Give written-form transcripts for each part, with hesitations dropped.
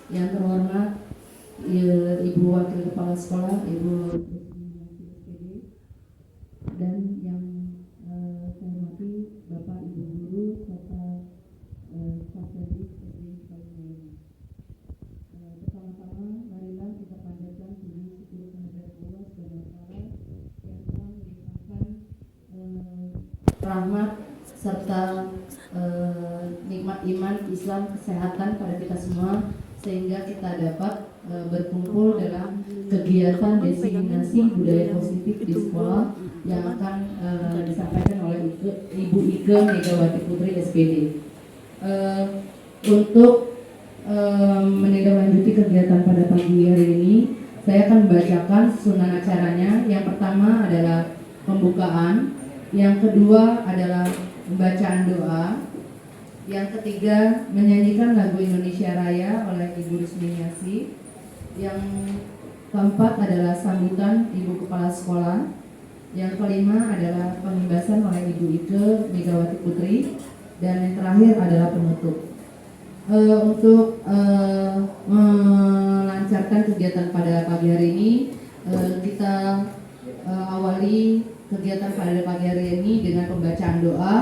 Yang terhormat Ibu Wakil Kepala Sekolah, Ibu dan yang saya hormati Bapak Ibu Guru serta staf didik SD Cipayung. Bersama-sama marilah kita panjatkan puji syukur kehadirat Allah Subhanahu wa taala yang telah melimpahkan rahmat serta nikmat iman, Islam, kesehatan pada kita semua sehingga kita dapat berkumpul dalam kegiatan diseminasi budaya positif di sekolah yang akan disampaikan oleh Ibu Ike Megawati Putri SPD. Untuk menindaklanjuti kegiatan pada pagi hari ini, saya akan membacakan susunan acaranya. Yang pertama adalah pembukaan, yang kedua adalah pembacaan doa, yang ketiga menyanyikan lagu Indonesia Raya oleh Ibu Risminiasi, yang keempat adalah sambutan Ibu Kepala Sekolah, yang kelima adalah pembebasan oleh Ibu Ike Megawati Putri, dan yang terakhir adalah penutup. Untuk melancarkan kegiatan pada pagi hari ini, kita awali kegiatan pada pagi hari ini dengan pembacaan doa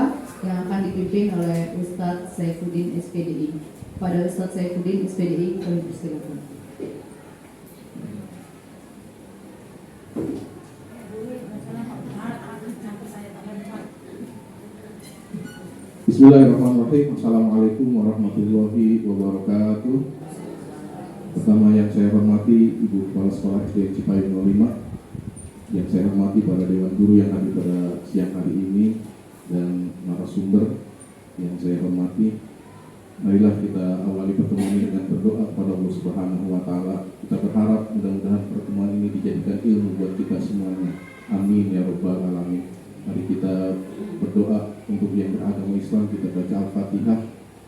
yang akan dipimpin oleh Ustadz Saifuddin SPDI. Pada Ustadz Saifuddin SPDI, kami persilakan. Bismillahirrahmanirrahim. Assalamualaikum warahmatullahi wabarakatuh. Pertama yang saya hormati Ibu Kepala Sekolah SD Cipayung 05, yang saya hormati para Dewan Guru yang hadir pada siang hari ini, dan narasumber yang saya hormati. Marilah kita awali pertemuan ini dengan berdoa kepada Allah Subhanahu wa taala. Kita berharap mudah-mudahan pertemuan ini dijadikan ilmu buat kita semuanya. Amin ya rabbal alamin. Mari kita berdoa. Untuk yang beragama Islam kita baca Al-Fatihah,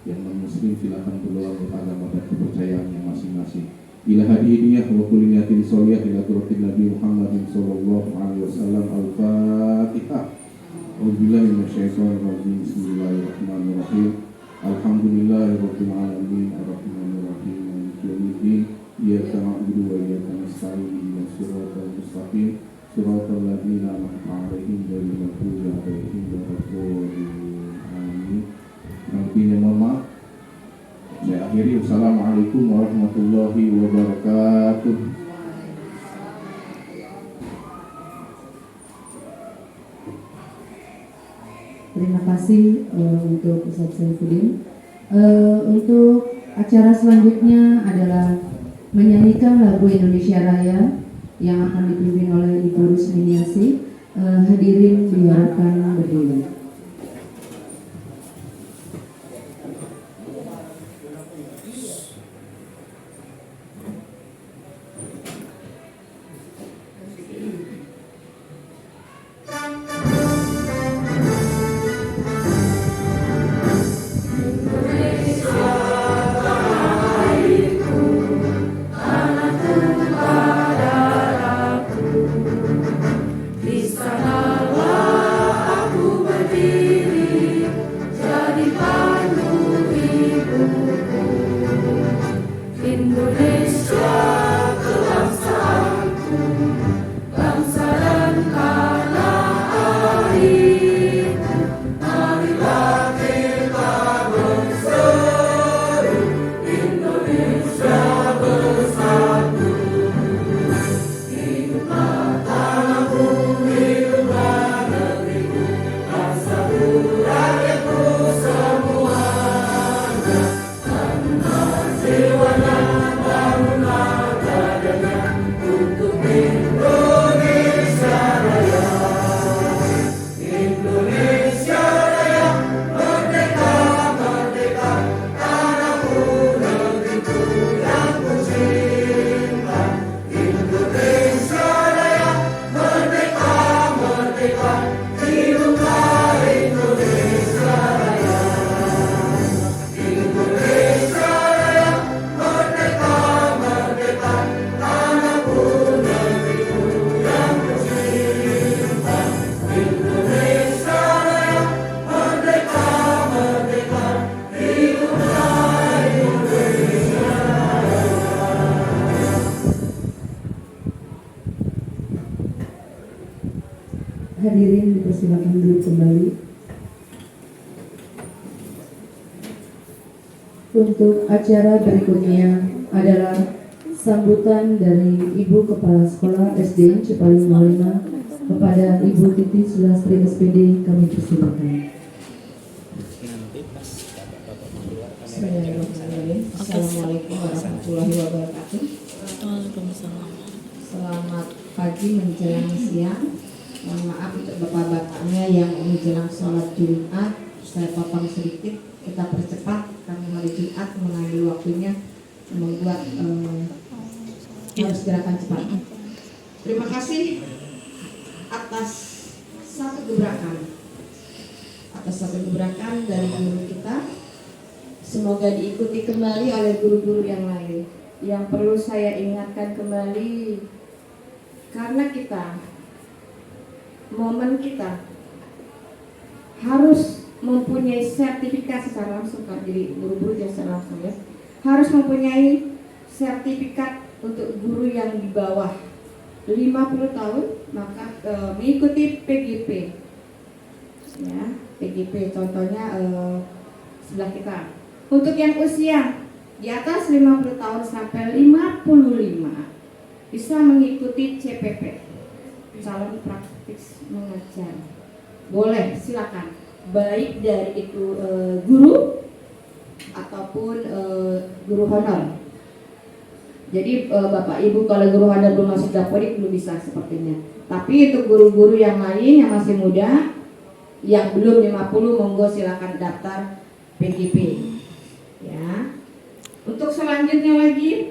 yang non-muslim silakan berdoa beragama dan kepercayaannya masing-masing. Ila hadiyah wa kulli niyatin sholiyah ila turatin Nabi Muhammadin sallallahu alaihi wasallam. Al-Fatihah. A'udzubillahi minasyaitonir rajim. Bismillahirrahmanirrahim. Alhamdulillahirabbil alamin arrahmanir rahim maliki yaumiddin. Iyyaka na'budu wa iyyaka nasta'in ihdinas siratal mustaqim siratal ladzina an'amta 'alaihim ghairil maghdubi 'alaihim waladdallin. Amin. Nantinya mohon maaf. Saya akhiri. Wassalamualaikum warahmatullahi wabarakatuh. Terima kasih untuk Ustadz Saifuddin. Untuk acara selanjutnya adalah menyanyikan lagu Indonesia Raya yang akan dipimpin oleh Ibu Risminiasi. Hadirin diharapkan berdiri. Di sanalah aku berdiri. hadirin dipersilakan duduk kembali. Untuk acara berikutnya adalah sambutan dari Ibu Kepala Sekolah SD Cipayung 05 kepada Ibu Titi Sulastri SPD. Kami persilakan. Assalamualaikum warahmatullahi wabarakatuh. Waalaikumsalam. Selamat pagi menjelang siang. Mohon maaf untuk bapak-bapaknya yang menjelang sholat Jumat. Saya potong sedikit, kita percepat karena hari Jumat mengambil waktunya, membuat harus gerakan cepat. Terima kasih atas satu gebrakan dari guru kita. Semoga diikuti kembali oleh guru-guru yang lain. Yang perlu saya ingatkan kembali, karena momen kita harus mempunyai sertifikat secara langsung. Jadi guru-guru yang secara langsung ya, harus mempunyai sertifikat untuk guru yang di bawah 50 tahun, maka mengikuti PGP ya, PGP contohnya sebelah kita. Untuk yang usia di atas 50 tahun sampai 55 bisa mengikuti CPP, calon praktis mengajar. Boleh, silakan. Baik dari itu guru ataupun guru honor. Jadi Bapak Ibu kalau guru honor belum masuk dapodik belum bisa sepertinya. Tapi untuk guru-guru yang lain yang masih muda, yang belum 50, monggo silakan daftar PGP. Ya. Untuk selanjutnya lagi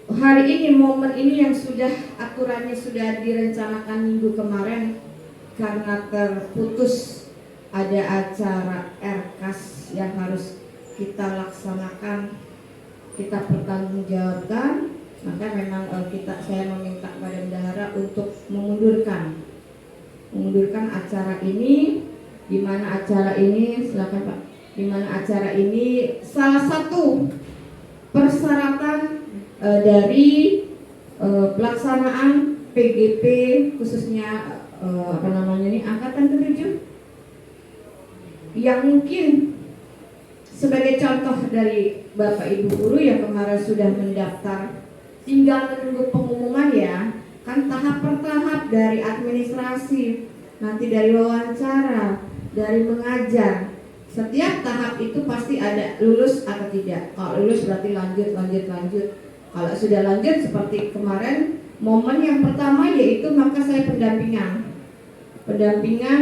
hari ini, momen ini yang sudah aturannya sudah direncanakan minggu kemarin, karena terputus ada acara RKAS yang harus kita laksanakan, kita pertanggungjawabkan, maka memang saya meminta kepada bendahara untuk mengundurkan acara ini, di mana acara ini silakan Pak. Di mana acara ini salah satu persyaratan dari pelaksanaan PGP khususnya angkatan ke-7 yang mungkin sebagai contoh dari Bapak Ibu guru yang kemarin sudah mendaftar, tinggal menunggu pengumuman ya, kan tahap per tahap dari administrasi, nanti dari wawancara, dari mengajar. Setiap tahap itu pasti ada lulus atau tidak. Kalau lulus berarti lanjut. Kalau sudah lanjut seperti kemarin, momen yang pertama yaitu maka saya pendampingan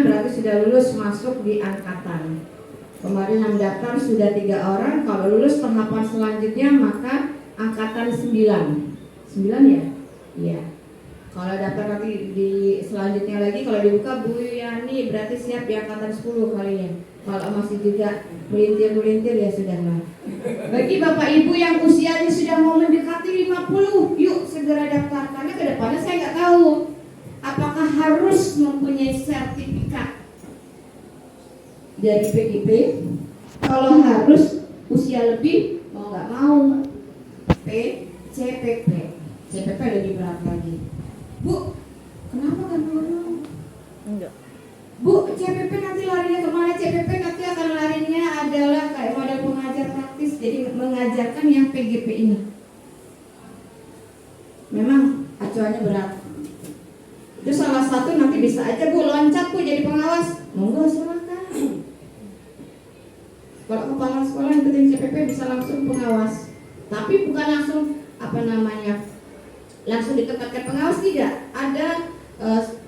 berarti sudah lulus masuk di angkatan. Kemarin yang daftar sudah 3 orang. Kalau lulus tahapan selanjutnya maka angkatan 9 ya? Iya. Kalau daftar nanti di selanjutnya lagi, kalau dibuka Bu Yani berarti siap di angkatan 10 kalian. Kalau masih juga melintir ya sudahlah. Bagi Bapak Ibu yang usianya sudah mau mendekati 50, yuk segera daftar, karena kedepannya saya nggak tahu apakah harus mempunyai sertifikat dari PGP. Kalau harus usia lebih, mau nggak mau CPP lebih berat lagi. Bu, kenapa kan ngomong? Enggak. Bu, CPP nanti larinya kemana? CPP nanti akan larinya adalah kayak model pengajar praktis, jadi mengajarkan yang PGP ini. Memang acuannya berat. Itu salah satu, nanti bisa aja Bu loncat Bu jadi pengawas. Monggo silakan. Kalau kepala sekolah ikutin CPP bisa langsung pengawas. Tapi bukan langsung langsung ditempatkan pengawas, tidak. Ada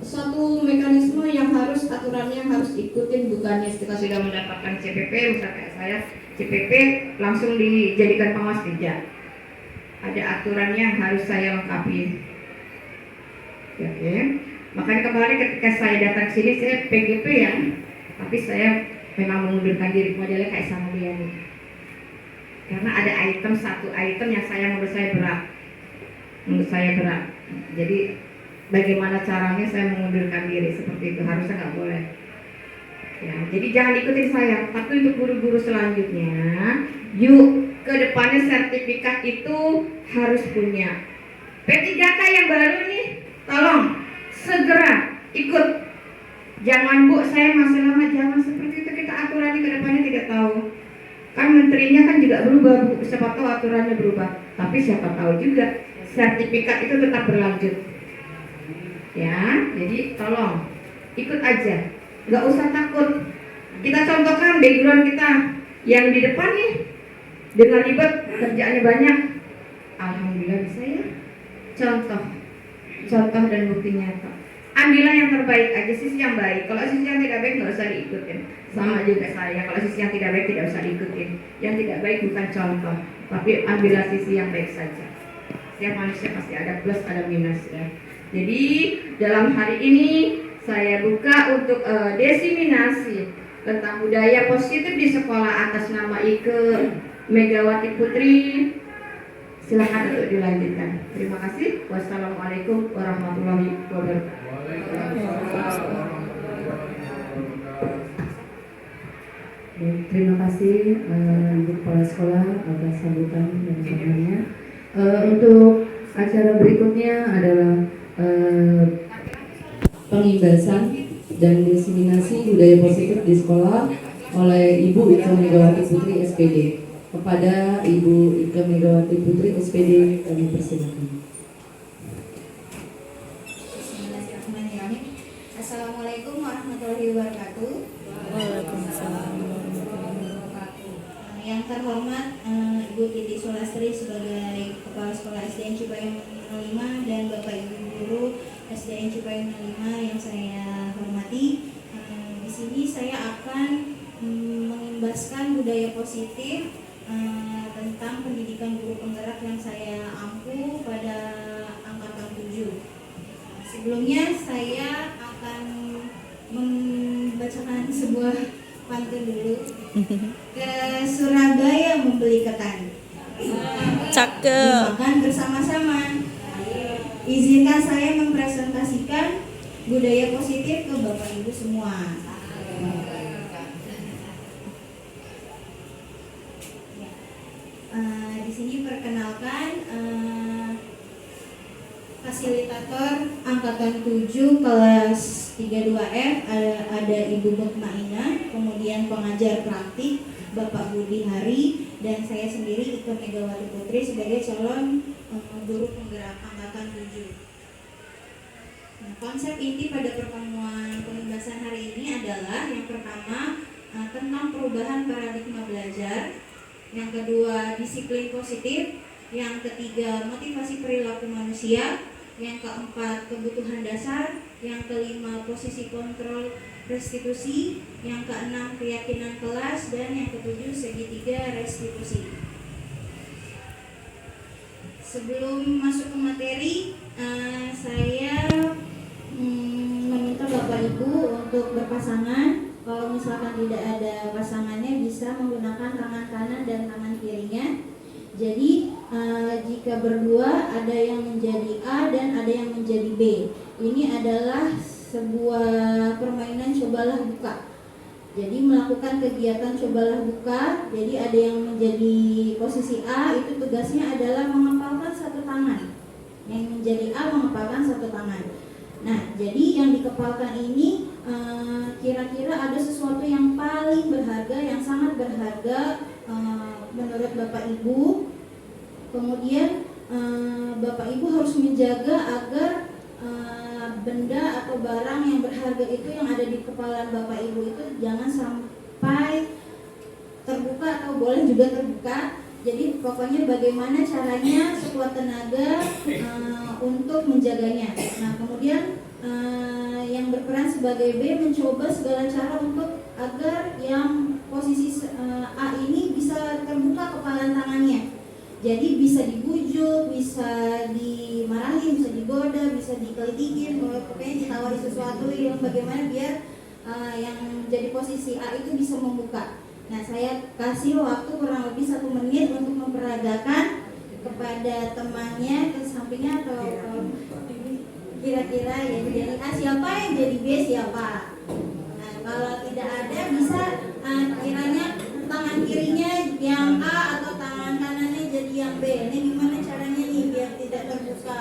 suatu mekanisme yang harus, aturannya harus ikutin, bukannya kita sudah mendapatkan CPP, misalnya kayak saya CPP langsung dijadikan pengawas, tidak. Ada aturannya yang harus saya lengkapi. Oke. Makanya kemarin ketika saya datang sini saya PGP ya, tapi saya memang mengundurkan diri, modelnya kayak sama dia nih. Karena ada satu item yang menurut saya berat. Jadi bagaimana caranya saya mengundurkan diri seperti itu, harusnya nggak boleh. Ya, jadi jangan ikutin saya. Tapi untuk guru-guru selanjutnya, yuk ke depannya sertifikat itu harus punya. P3K yang baru nih, tolong segera ikut. Jangan Bu, saya masih lama, jangan seperti itu, kita aturannya ke depannya tidak tahu. Kan menterinya kan juga berubah Bu, siapa tahu aturannya berubah. Tapi siapa tahu juga sertifikat itu tetap berlanjut. Ya, jadi tolong ikut aja, nggak usah takut. Kita contohkan background kita yang di depan nih, dengan ribet kerjaannya banyak, alhamdulillah bisa ya. Contoh dan bukti nyata. Ambillah yang terbaik aja, sisi yang baik. Kalau sisi yang tidak baik nggak usah diikutin. Sama juga saya, kalau sisi yang tidak baik tidak usah diikutin. Yang tidak baik bukan contoh, tapi ambillah sisi yang baik saja. Setiap manusia pasti ada plus ada minus ya. Jadi dalam hari ini saya buka untuk desiminasi tentang budaya positif di sekolah atas nama Ike Megawati Putri. Silakan untuk dilanjutkan. Terima kasih. Wassalamualaikum warahmatullahi wabarakatuh. Terima kasih Ibu Kepala Sekolah atas sambutan dan sarannya. Untuk acara berikutnya adalah pengimbasan dan diseminasi budaya positif di sekolah oleh Ibu Ike Megawati Putri SPD. Kepada Ibu Ike Megawati Putri SPD kami persilakan. Bismillahirrahmanirrahim. Assalamualaikum warahmatullahi wabarakatuh. Waalaikumsalam warahmatullahi wabarakatuh. Yang terhormat Ibu Titi Sulastri sebagai Kepala Sekolah SDN Cipayung 05 dan Bapak Ibu Guru SDN Cipayung 05 yang saya hormati. Di sini saya akan mengimbaskan budaya positif tentang pendidikan guru penggerak yang saya ampu pada angkatan 7. Sebelumnya saya akan membacakan sebuah pantun dulu. Ke Surabaya membeli ketan, Cakep. makan bersama-sama. Izinkan saya mempresentasikan budaya positif ke Bapak Ibu semua. Di sini perkenalkan fasilitator angkatan 7 kelas 32F ada Ibu Mutmainah, kemudian pengajar praktik Bapak Budi Hari, dan saya sendiri Ike Megawati Putri sebagai calon guru penggerak angkatan 7. Nah, konsep inti pada pertemuan pembahasan hari ini adalah yang pertama tentang perubahan paradigma belajar, yang kedua disiplin positif, yang ketiga motivasi perilaku manusia, yang keempat kebutuhan dasar, yang kelima posisi kontrol restitusi, yang keenam keyakinan kelas, dan yang ketujuh segitiga restitusi. Sebelum masuk ke materi, saya meminta Bapak Ibu untuk berpasangan. Kalau misalkan tidak ada pasangannya bisa menggunakan tangan kanan dan tangan kirinya. Jadi jika berdua ada yang menjadi A dan ada yang menjadi B. Ini adalah sebuah permainan cobalah buka. Jadi melakukan kegiatan cobalah buka. Jadi ada yang menjadi posisi A, itu tugasnya adalah mengepalkan satu tangan. Yang menjadi A mengepalkan satu tangan. Nah, jadi yang dikepalkan ini kira-kira ada sesuatu yang paling berharga, yang sangat berharga menurut Bapak Ibu. Kemudian Bapak Ibu harus menjaga agar benda atau barang yang berharga itu yang ada di kepala Bapak Ibu itu jangan sampai terbuka atau boleh juga terbuka. Jadi pokoknya bagaimana caranya sekuat tenaga untuk menjaganya. Nah, kemudian yang berperan sebagai B mencoba segala cara untuk agar yang posisi A ini bisa terbuka kepalan tangannya. Jadi bisa dibujuk, bisa dimarahin, bisa digoda, bisa dikelitikin, pokoknya ditawari sesuatu yang bagaimana biar yang jadi posisi A itu bisa membuka. Nah, saya kasih waktu kurang lebih 1 menit untuk memperagakan kepada temannya ke sampingnya atau kira-kira yang jadi A siapa, yang jadi B siapa. Nah, kalau tidak ada bisa kiranya tangan kirinya yang A atau tangan kanannya jadi yang B. Ini gimana caranya nih biar tidak terbuka?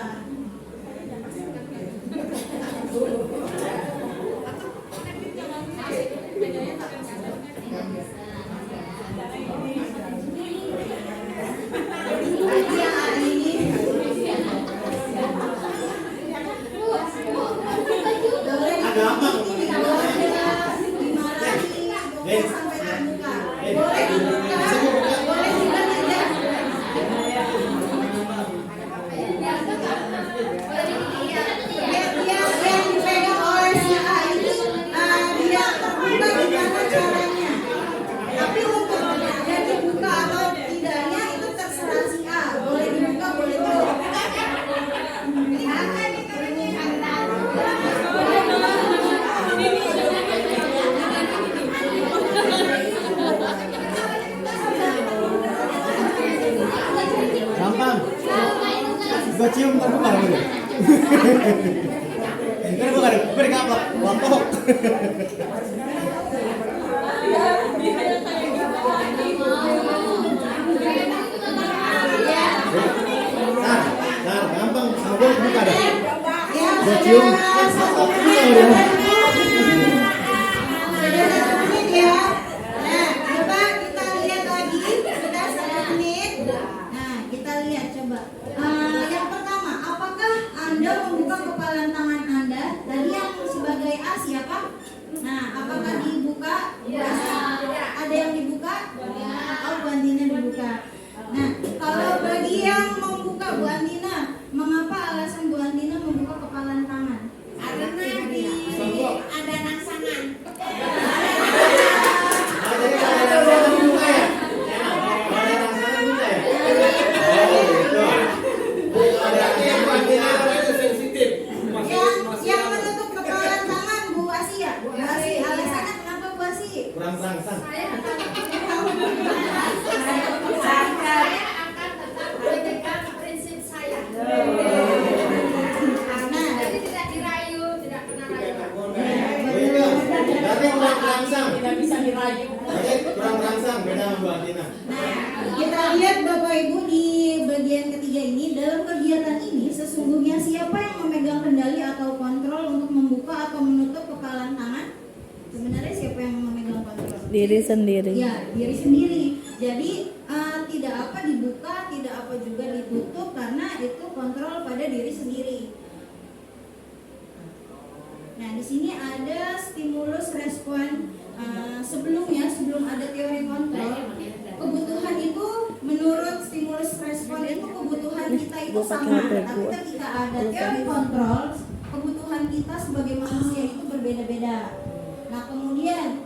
Gua cium kan bukan gitu. Kan bukan berkaplak, wampok. Nah, gampang, sabun buka dah. Gua cium. Ya. Nah, coba kita lihat lagi. Sudah 1 menit. Nah, kita lihat coba. Yang pertama, apakah Anda membuka kepalan tangan Anda? Tadi yang sebagai A siapa? Nah, apakah dibuka? Ada yang dibuka? Oh, Bu Andina dibuka. Nah, kalau bagi yang membuka Bu Andina, mengapa alasan Bu Andina membuka kepalan tangan? Karena ada rangsangan. Yang menutup kepalan tangan Bu Asia. Bu Asia, alasannya kenapa Bu Asia? Kurang rangsang. Saya akan tetap menjaga prinsip saya. Jadi tidak dirayu, tidak pernah rayu. Berarti kurang rangsang. Tidak bisa dirayu. Berarti kurang rangsang beda sama Bu Andina. Nah, kita lihat Bapak Ibu di bagian ketiga ini. Dalam kegiatan ini sesungguhnya siapa yang memegang kendali atau kontrol untuk membuka atau menutup kepalan tangan? Sebenarnya siapa yang memegang kontrol? Diri sendiri. Ya, diri sendiri. Jadi tidak apa dibuka, tidak apa juga ditutup karena itu kontrol pada diri sendiri. Nah, di sini ada stimulus respon. Sebelum ada teori kontrol, kebutuhan itu menurut stimulus respon itu kebutuhan kita itu sama. Tapi ketika ada teori kontrol, kebutuhan kita sebagai manusia itu berbeda-beda. Nah, kemudian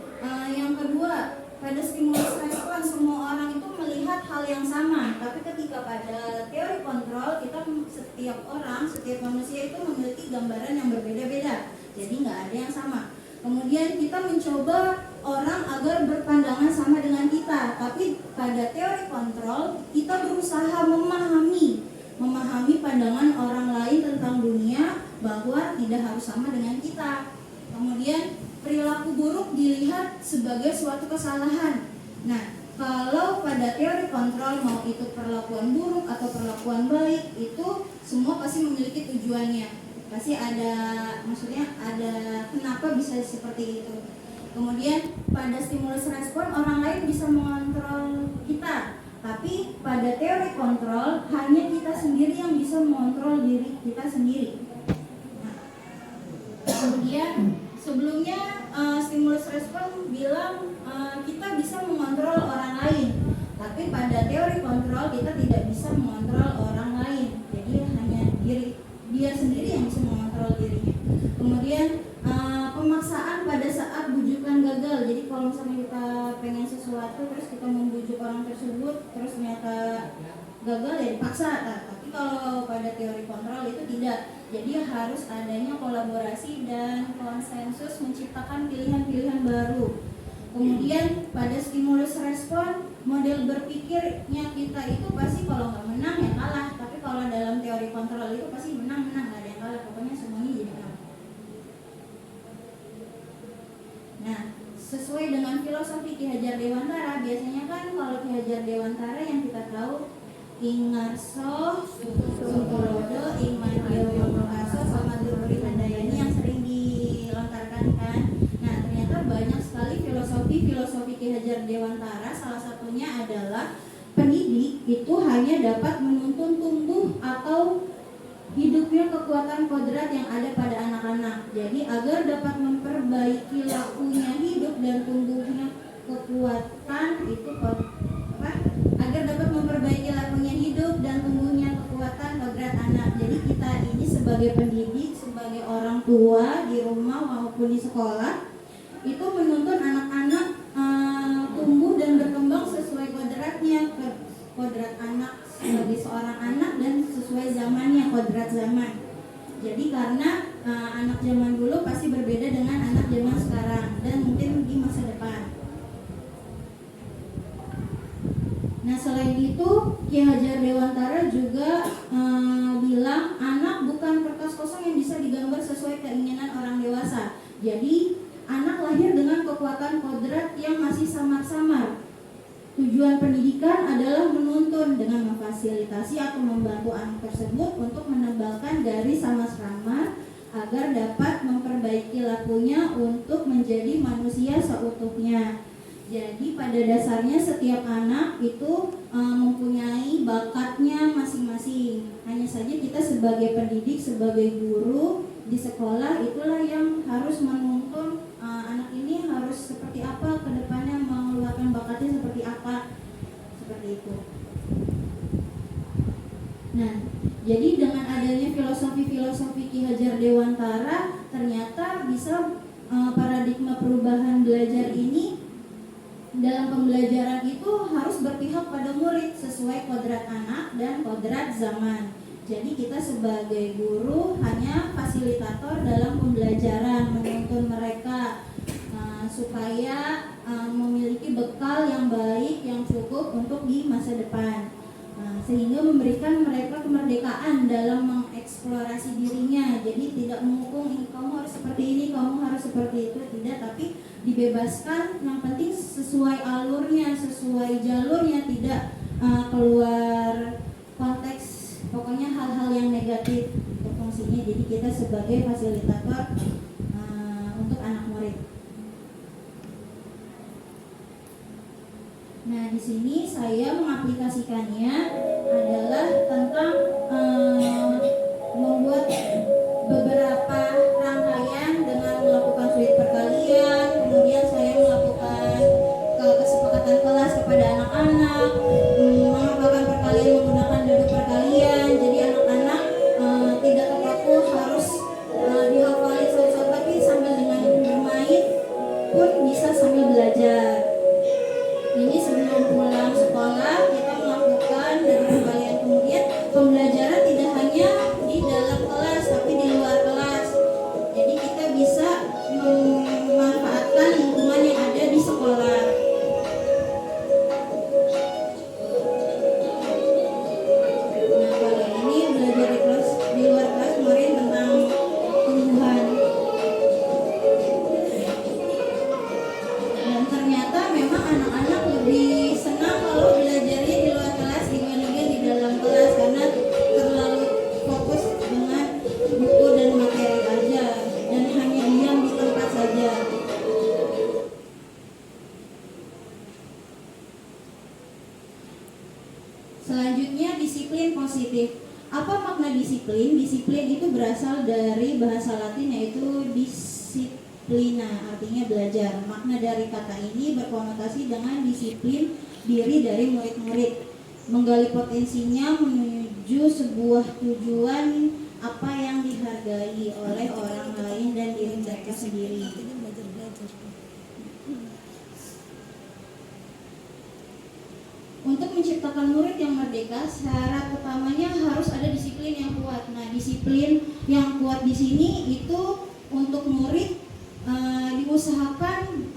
yang kedua, pada stimulus respon semua orang itu melihat hal yang sama. Tapi ketika pada teori kontrol, kita setiap orang, setiap manusia itu memiliki gambaran yang berbeda-beda. Jadi nggak ada yang sama. Kemudian kita mencoba orang agar berpandangan sama dengan kita. Tapi pada teori kontrol, kita berusaha memahami pandangan orang lain tentang dunia bahwa tidak harus sama dengan kita. Kemudian perilaku buruk dilihat sebagai suatu kesalahan. Nah, kalau pada teori kontrol mau itu perlakuan buruk atau perlakuan baik, itu semua pasti memiliki tujuannya. Pasti ada, maksudnya ada kenapa bisa seperti itu. Kemudian pada stimulus respon orang lain bisa mengontrol kita. Tapi pada teori kontrol hanya kita sendiri yang bisa mengontrol diri kita sendiri. Nah, kemudian sebelumnya stimulus respon bilang kita bisa mengontrol orang lain, tapi pada teori kontrol kita tidak bisa mengontrol orang lain. Jadi hanya dia sendiri yang bisa mengontrol dirinya. Kemudian pemaksaan pada saat bujukan gagal. Jadi kalau misalnya kita pengen sesuatu terus kita membujuk orang tersebut terus ternyata gagal ya dipaksa. Tapi kalau pada teori kontrol itu tidak. Jadi harus adanya kolaborasi dan konsensus menciptakan pilihan-pilihan baru. Kemudian pada stimulus respon, model berpikirnya kita itu pasti kalau nggak menang ya kalah. Tapi kalau dalam teori kontrol itu pasti menang, nggak ada yang kalah. Pokoknya semuanya jadi menang. Nah, sesuai dengan filosofi Ki Hajar Dewantara, biasanya kan kalau Ki Hajar Dewantara yang kita tahu Ingarso, Sukurodo, Imanio Yomokaso, sama Dururi Handayani yang sering dilontarkan kan. Nah, ternyata banyak sekali filosofi Ki Hajar Dewantara. Salah satunya adalah pendidik itu hanya dapat menuntun tumbuh atau hidupnya kekuatan kodrat yang ada pada anak-anak. Jadi agar dapat memperbaiki lakunya hidup dan tumbuhnya kekuatan itu agar dapat memperbaiki lakunya hidup dan tumbuhnya kekuatan kodrat anak. Jadi kita ini sebagai pendidik, sebagai orang tua di rumah maupun di sekolah itu menuntun anak-anak tumbuh dan berkembang sesuai kodratnya, kodrat anak sebagai seorang anak dan sesuai zamannya, kodrat zaman. Jadi karena anak zaman dulu pasti berbeda dengan anak zaman sekarang dan mungkin di masa depan. Nah, selain itu Ki Hajar Dewantara juga bilang anak bukan kertas kosong yang bisa digambar sesuai keinginan orang dewasa. Jadi anak lahir dengan kekuatan kodrat yang masih samar-samar. Tujuan pendidikan adalah menuntun dengan memfasilitasi atau membantu anak tersebut untuk menebalkan garis samar-samar agar dapat memperbaiki lakunya untuk menjadi manusia seutuhnya. Jadi pada dasarnya setiap anak itu mempunyai bakatnya masing-masing. Hanya saja kita sebagai pendidik, sebagai guru di sekolah itulah yang harus menuntun anak ini harus seperti apa ke depannya, mengeluarkan bakatnya seperti apa, seperti itu. Nah, jadi dengan adanya filosofi-filosofi Ki Hajar Dewantara ternyata bisa paradigma perubahan belajar ini dalam pembelajaran itu harus berpihak pada murid sesuai kodrat anak dan kodrat zaman. Jadi kita sebagai guru hanya fasilitator dalam pembelajaran, menuntun mereka supaya memiliki bekal yang baik, yang cukup untuk di masa depan. Sehingga memberikan mereka kemerdekaan dalam mengeksplorasi dirinya. Jadi tidak menghukum kamu harus seperti ini, kamu harus seperti itu, tidak, tapi dibebaskan, yang penting sesuai alurnya, sesuai jalurnya, tidak keluar konteks, pokoknya hal-hal yang negatif untuk fungsinya. Jadi kita sebagai fasilitator untuk anak murid. Nah, di sini saya mengaplikasikannya adalah tentang membuat beberapa rangkaian dengan melakukan suite perkalian. Kemudian saya melakukan kesepakatan kelas kepada anak-anak, melakukan perkalian menggunakan duduk perkalian. Jadi anak-anak tidak terpaku harus dihafali satu-satu, tapi sambil dengan bermain pun bisa sambil belajar. Ini sebelum pulang sekolah kita melakukan dari perkalian, kemudian pembelajaran tidak hanya di dalam kelas tapi di luar kelas. Jadi kita bisa memanfaatkan lingkungan yang ada di sekolah. Nah, kalau ini belajar di kelas, di luar kelas kemarin tentang tumbuhan. Dan ternyata memang anak-anak lebih senang kalau belajarnya di luar kelas dibandingkan di dalam kelas, karena terlalu fokus dengan buku dan materi aja dan hanya diam di tempat saja. Selanjutnya, disiplin positif. Apa makna disiplin? Disiplin itu berasal dari bahasa Latin yaitu disciplina, artinya belajar. Makna dari kata ini berkonotasi dengan disiplin diri dari murid-murid, menggali potensinya menuju sebuah tujuan apa yang dihargai oleh orang lain dan diri mereka sendiri. Untuk menciptakan murid yang merdeka, syarat utamanya harus ada disiplin yang kuat. Nah, disiplin yang kuat di sini itu untuk murid diusahakan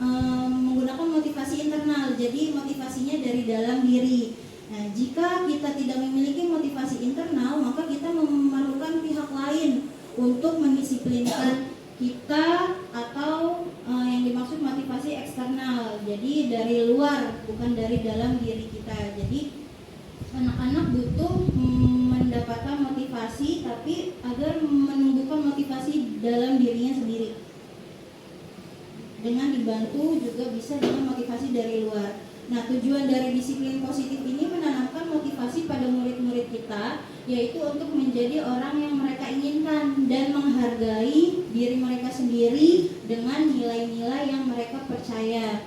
menggunakan motivasi internal. Jadi motivasinya dari dalam diri. Nah, jika kita tidak memiliki motivasi internal, maka kita memerlukan pihak lain untuk mendisiplinkan kita, atau yang dimaksud motivasi eksternal. Jadi dari luar, bukan dari dalam diri kita. Jadi anak-anak butuh mendapatkan motivasi, tapi agar menumbuhkan motivasi dalam dirinya sendiri. Dengan dibantu juga bisa dengan motivasi dari luar. Nah, tujuan dari disiplin positif ini menanamkan motivasi pada murid-murid kita, yaitu untuk menjadi orang yang mereka inginkan dan menghargai diri mereka sendiri dengan nilai-nilai yang mereka percaya.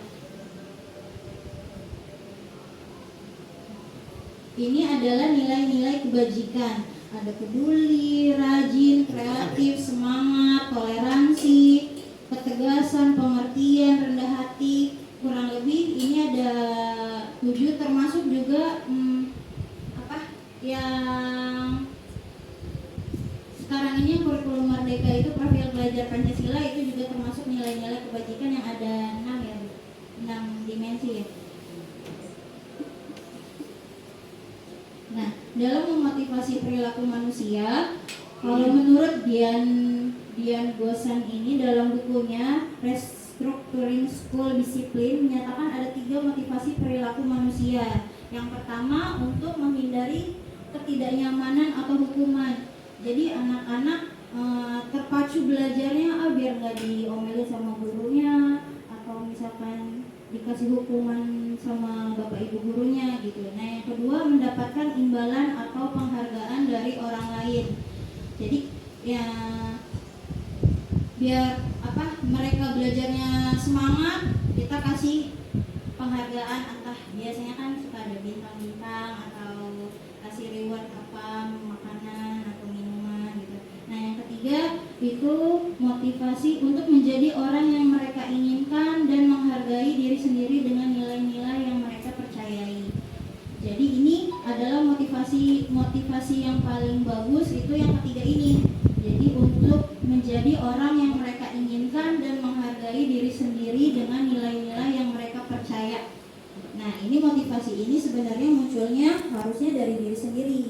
Ini adalah nilai-nilai kebajikan. Ada peduli, rajin, kreatif, semangat, toleransi, ketegasan, pengertian, rendah hati. Kurang lebih ini ada 7, termasuk juga yang sekarang ini kurikulum merdeka itu profil pelajar Pancasila, itu juga termasuk nilai-nilai kebajikan yang ada 6 dimensi ya. dalam memotivasi perilaku manusia. Kalau menurut Dian Gosan ini dalam bukunya Restructuring School Discipline menyatakan ada 3 motivasi perilaku manusia. Yang pertama, untuk menghindari ketidaknyamanan atau hukuman. Jadi anak-anak terpacu belajarnya biar nggak diomelin sama gurunya, atau misalkan dikasih hukuman sama bapak ibu gurunya gitu. Nah, yang kedua, mendapatkan imbalan atau penghargaan dari orang lain. Jadi ya biar mereka belajarnya semangat, kita kasih penghargaan, entah biasanya kan suka ada bintang-bintang atau kasih reward makanan atau minuman gitu. Nah, yang ketiga itu motivasi untuk menjadi orang yang mereka inginkan dan menghargai diri sendiri dengan nilai-nilai yang mereka percayai. Jadi ini adalah motivasi yang paling bagus, itu yang ketiga ini. Jadi untuk menjadi orang yang mereka inginkan dan menghargai diri sendiri dengan nilai-nilai yang mereka percaya. Nah, ini motivasi ini sebenarnya munculnya harusnya dari diri sendiri,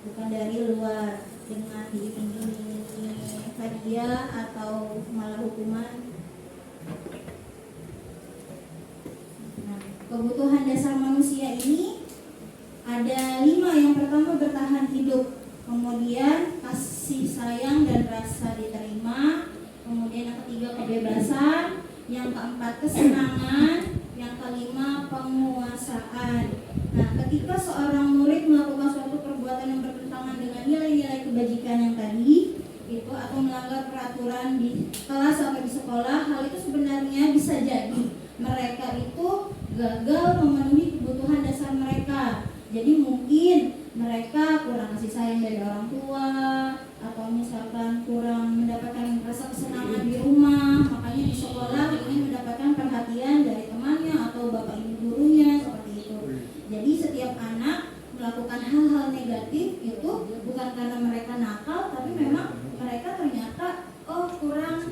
bukan dari luar dengan diiringi hadiah atau malah hukuman. Nah, kebutuhan dasar manusia ini ada 5. Yang pertama, bertahan hidup, kemudian kasih sayang dan rasa diterima, kemudian yang ketiga kebebasan, yang keempat kesenangan, yang kelima penguasaan. Nah, ketika seorang murid melakukan suatu perbuatan yang bertentangan dengan nilai-nilai kebajikan yang tadi itu, atau melanggar peraturan di kelas atau di sekolah, hal itu sebenarnya bisa jadi mereka itu gagal memenuhi kebutuhan dasar mereka. Jadi mungkin mereka kurang kasih sayang dari orang tua, atau misalkan kurang mendapatkan rasa kesenangan di rumah, makanya di sekolah ingin mendapatkan perhatian dari temannya atau bapak ibu gurunya, seperti itu. Jadi setiap anak melakukan hal-hal negatif itu bukan karena mereka nakal, tapi memang mereka ternyata kurang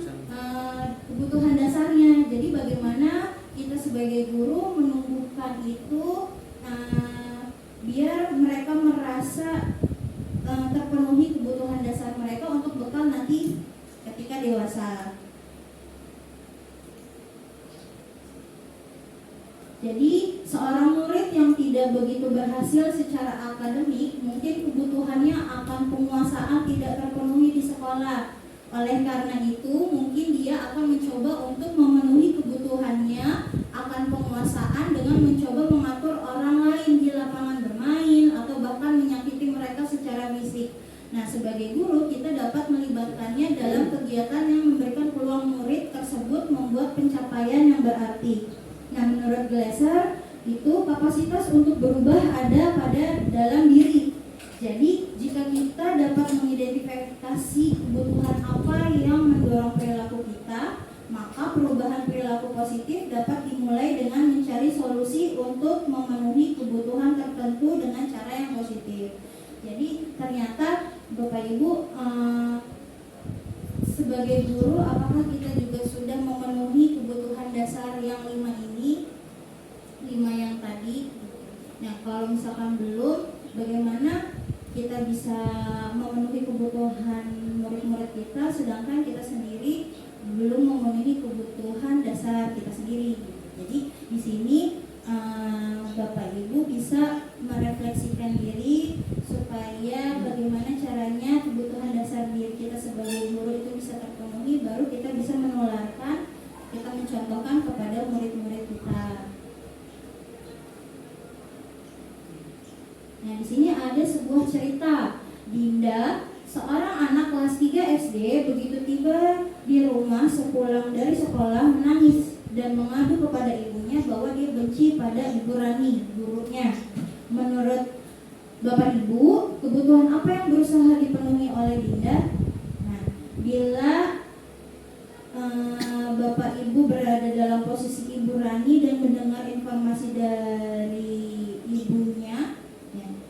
kebutuhan dasarnya. Jadi bagaimana kita sebagai guru menumbuhkan itu biar mereka merasa terpenuhi kebutuhan dasar mereka untuk bekal nanti ketika dewasa. Jadi seorang murid yang tidak begitu berhasil secara akademik, mungkin kebutuhannya akan penguasaan tidak terpenuhi di sekolah. Oleh karena itu, mungkin dia akan mencoba untuk memenuhi kebutuhannya akan penguasaan dengan mencoba mengatur orang lain di lapangan bermain atau bahkan menyakiti mereka secara fisik. Nah, sebagai guru kita dapat melibatkannya dalam kegiatan yang memberikan peluang murid tersebut membuat pencapaian yang berarti. Nah, menurut Glasser itu kapasitas untuk berubah ada pada dalam diri. Jadi jika kita dapat mengidentifikasi kebutuhan apa yang mendorong perilaku kita, maka perubahan perilaku positif dapat dimulai dengan mencari solusi untuk memenuhi kebutuhan tertentu dengan cara yang positif. Jadi ternyata Bapak Ibu sebagai guru, apakah kita juga sudah memenuhi kebutuhan dasar yang 5 ini, 5 yang tadi? Nah, kalau misalkan belum, bagaimana kita bisa memenuhi kebutuhan murid-murid kita sedangkan kita sendiri belum memenuhi kebutuhan dasar kita sendiri. Jadi di sini Bapak Ibu bisa merefleksikan diri supaya bagaimana caranya kebutuhan dasar diri kita sebagai guru itu bisa terpenuhi, baru kita bisa menularkan, kita mencontohkan kepada murid-murid kita. Nah, di sini ada sebuah cerita. Dinda, seorang anak kelas 3 SD, begitu tiba di rumah sepulang dari sekolah menangis dan mengadu kepada ibunya bahwa dia benci pada Ibu Rani, gurunya. Menurut Bapak Ibu, kebutuhan apa yang berusaha dipenuhi oleh Dinda? Nah, bila Bapak Ibu berada dalam posisi Ibu Rani dan mendengar informasi dari ibunya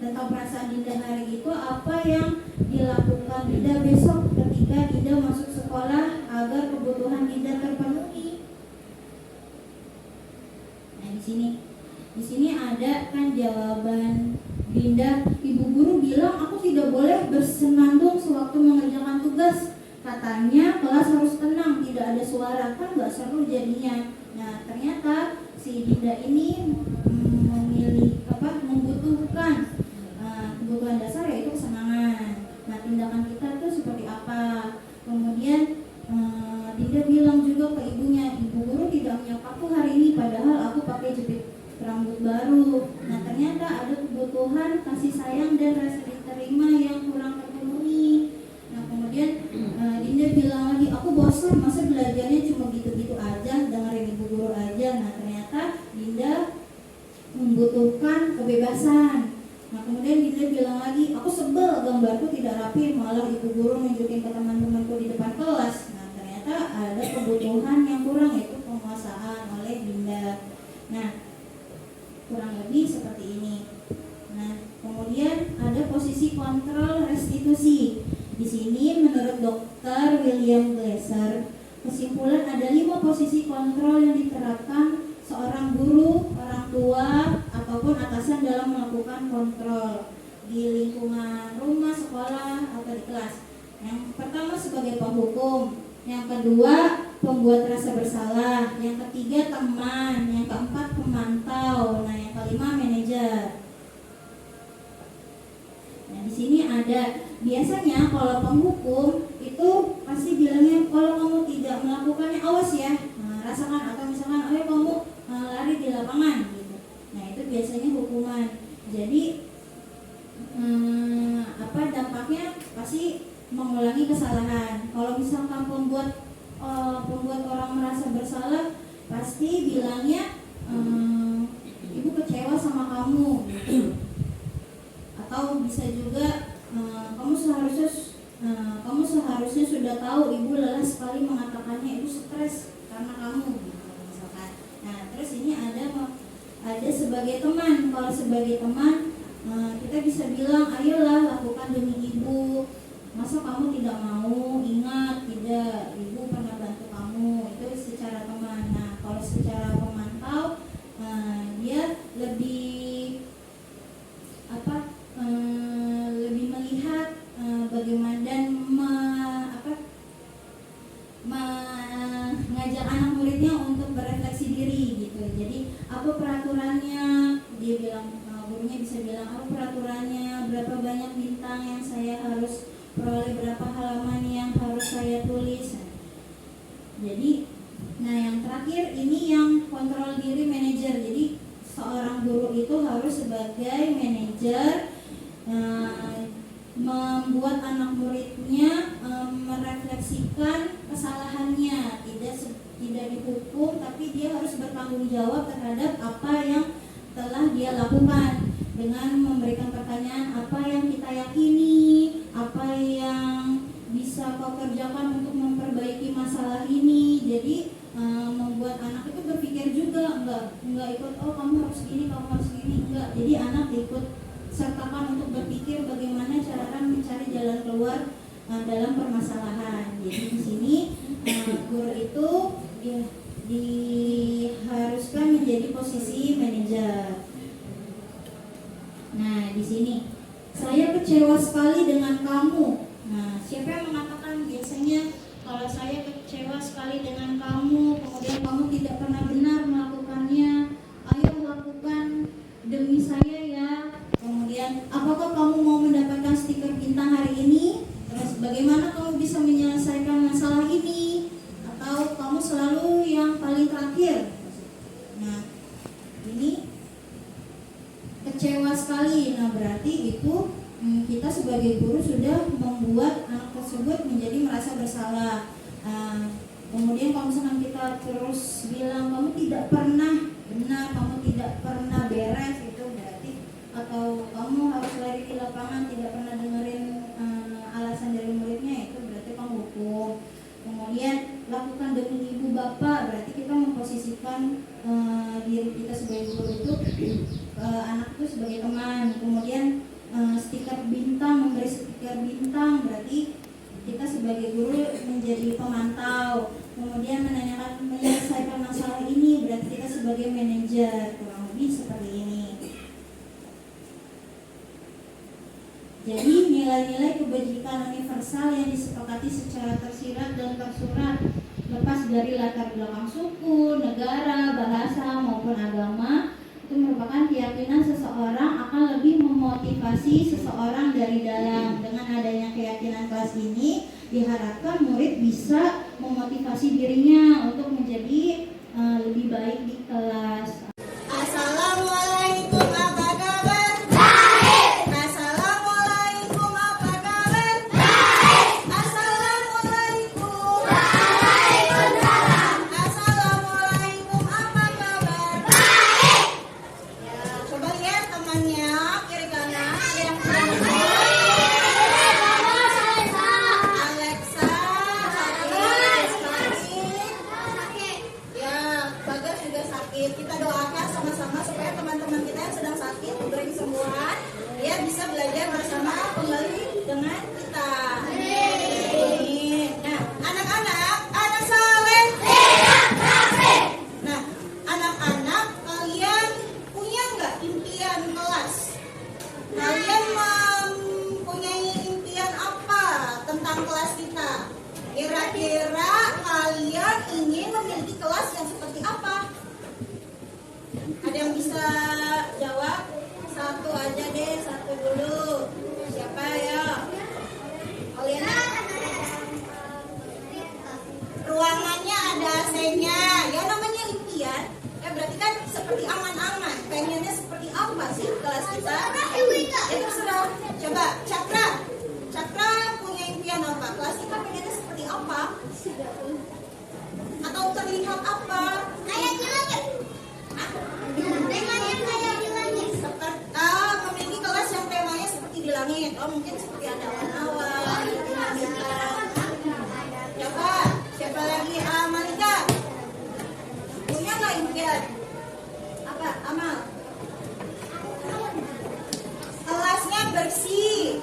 tentang perasaan Dinda hari itu, apa yang dilakukan Dinda besok ketika Dinda masuk sekolah agar kebutuhan Dinda terpenuhi? Nah, di sini ada kan jawaban Dinda. Ibu guru bilang boleh bersenandung sewaktu mengerjakan tugas. Katanya kelas harus tenang, tidak ada suara, kan nggak seru jadinya. Nah ternyata si Dinda ini membutuhkan kebutuhan dasar yaitu kesenangan. Nah tindakan kita tuh seperti apa? Kemudian Dinda bilang juga ke ibunya, ibu guru tidak menyapaku hari ini padahal aku pakai jepit rambut baru. Nah ternyata ada kebutuhan kasih sayang dan rasa diterima yang kurang terpenuhi. Nah kemudian Dinda bilang lagi, aku bosan masa belajarnya cuma gitu-gitu aja, dengerin ibu guru aja. Nah ternyata Dinda membutuhkan kebebasan. Nah kemudian Dinda bilang lagi, aku sebel gambarku tidak rapi, malah ibu guru nunjukin ke teman-temanku di depan kelas. Nah ternyata ada kebutuhan yang kurang, yaitu penguasaan oleh Dinda. Nah kurang lebih seperti ini. Nah kemudian ada posisi kontrol restitusi. Di sini menurut Dr. William Glasser, kesimpulan ada 5 posisi kontrol yang diterapkan seorang guru, orang tua, ataupun atasan dalam melakukan kontrol di lingkungan rumah, sekolah, atau di kelas. Yang pertama sebagai penghukum, yang kedua pembuat rasa bersalah, yang ketiga teman, yang keempat pemantau, nah yang kelima manajer. Nah di sini ada biasanya kalau penghukum itu pasti bilangnya kalau kamu tidak melakukannya awas ya, rasakan, atau misalkan ayo kamu lari di lapangan gitu. Nah itu biasanya hukuman. Jadi dampaknya pasti mengulangi kesalahan. Kalau misalkan pembuat orang merasa bersalah pasti bilangnya ibu kecewa sama kamu gitu. Atau bisa juga kamu seharusnya sudah tahu ibu lelah sekali mengatakannya, ibu stres karena kamu gitu misalkan. Nah terus ini ada sebagai teman. Kalau sebagai teman kita bisa bilang ayolah lakukan demi ibu, masa kamu tidak mau, ingat tidak, ibu pernah bantu kamu. Itu secara teman. Nah kalau secara pemantau dia lebih lebih melihat bagaimana dan mengajak anak muridnya untuk berefleksi diri gitu. Jadi apa peraturannya, dia bilang, gurunya bisa bilang apa peraturannya, berapa banyak bintang yang saya harus peroleh, berapa halaman yang harus saya tulis. Jadi nah yang terakhir ini yang kontrol diri manajer. Jadi seorang guru itu harus sebagai manajer membuat anak muridnya merefleksikan kesalahannya, tidak dihukum, tapi dia harus bertanggung jawab terhadap apa yang telah dia lakukan dengan memberikan pertanyaan, apa yang kita yakini, apa yang bisa kau kerjakan untuk memperbaiki masalah ini. Jadi membuat anak itu berpikir juga, enggak ikut kamu harus gini, kamu harus gini, enggak. Jadi anak ikut sertakan untuk berpikir bagaimana cara mencari jalan keluar dalam permasalahan. Jadi di sini guru itu diharuskan menjadi posisi manajer. Nah di sini saya kecewa sekali dengan kamu. Nah siapa yang mengatakan biasanya kalau saya kecewa sekali dengan kamu, kemudian kamu tidak pernah benar melakukannya, ayo lakukan demi saya ya. Kemudian apakah kamu mau mendapatkan stiker bintang hari ini? Terus bagaimana kamu bisa menyelesaikan masalah ini? Atau kamu selalu yang paling terakhir? Nah ini kecewa sekali. Nah berarti itu kita sebagai guru sudah membuat anak tersebut menjadi merasa bersalah. Kemudian kalau misalkan kita terus bilang kamu tidak pernah benar, kamu tidak pernah beres, itu berarti, atau kamu harus lari di lapangan, tidak pernah dengerin alasan dari muridnya, itu berarti kamu hukum. Kemudian lakukan demi ibu bapak, berarti kita memposisikan diri kita sebagai guru itu anak itu sebagai teman. Kemudian stiker bintang, memberi stiker bintang, berarti kita sebagai guru menjadi pemantau. Kemudian menyelesaikan masalah ini, berarti kita sebagai manajer. Kurang lebih seperti ini. Jadi nilai-nilai kebajikan universal yang disepakati secara tersirat dan tersurat, lepas dari latar belakang suku, negara, bahasa, maupun agama. Itu merupakan keyakinan seseorang akan lebih memotivasi seseorang dari dalam. Dengan adanya keyakinan kelas ini, diharapkan murid bisa memotivasi dirinya untuk menjadi lebih baik di kelas. Assalamualaikum, apa kabar? Baik. Assalamualaikum, apa kabar? Baik. Assalamualaikum. Waalaikumsalam. Assalamualaikum, apa kabar? Baik. Ya, coba lihat temannya kiri kanan yang Alexa, sakit. Ya, Bagas juga sakit. Kita doakan sama-sama supaya teman-teman kita yang sedang sakit diberi kesembuhan, dia bisa belajar bersama kembali dengan kita. Amin. Nah, anak-anak, anak saleh. Nah, anak-anak, kalian punya nggak impian kelas? Kalian mempunyai impian apa tentang kelas kita? Kira-kira kalian ingin memiliki kelas yang seperti apa? Ada yang bisa jawab? Satu aja deh, satu dulu. Siapa ya? Kalian? Ruangannya ada AC-nya. Ya namanya impian. Ya berarti kan seperti aman-aman. Pengennya seperti apa sih kelas kita? Ya terserah. Coba Cakra. Cakra punya impian apa? Kelas kita pengennya seperti apa? Atau terlihat apa? Kayak di langit. Temanya kayak di langit. Memiliki kelas yang temanya seperti di langit. Oh mungkin seperti ada awan-awan. Coba siapa lagi? Malika. Punya nggak impian? Apa? Amal. Kelasnya bersih.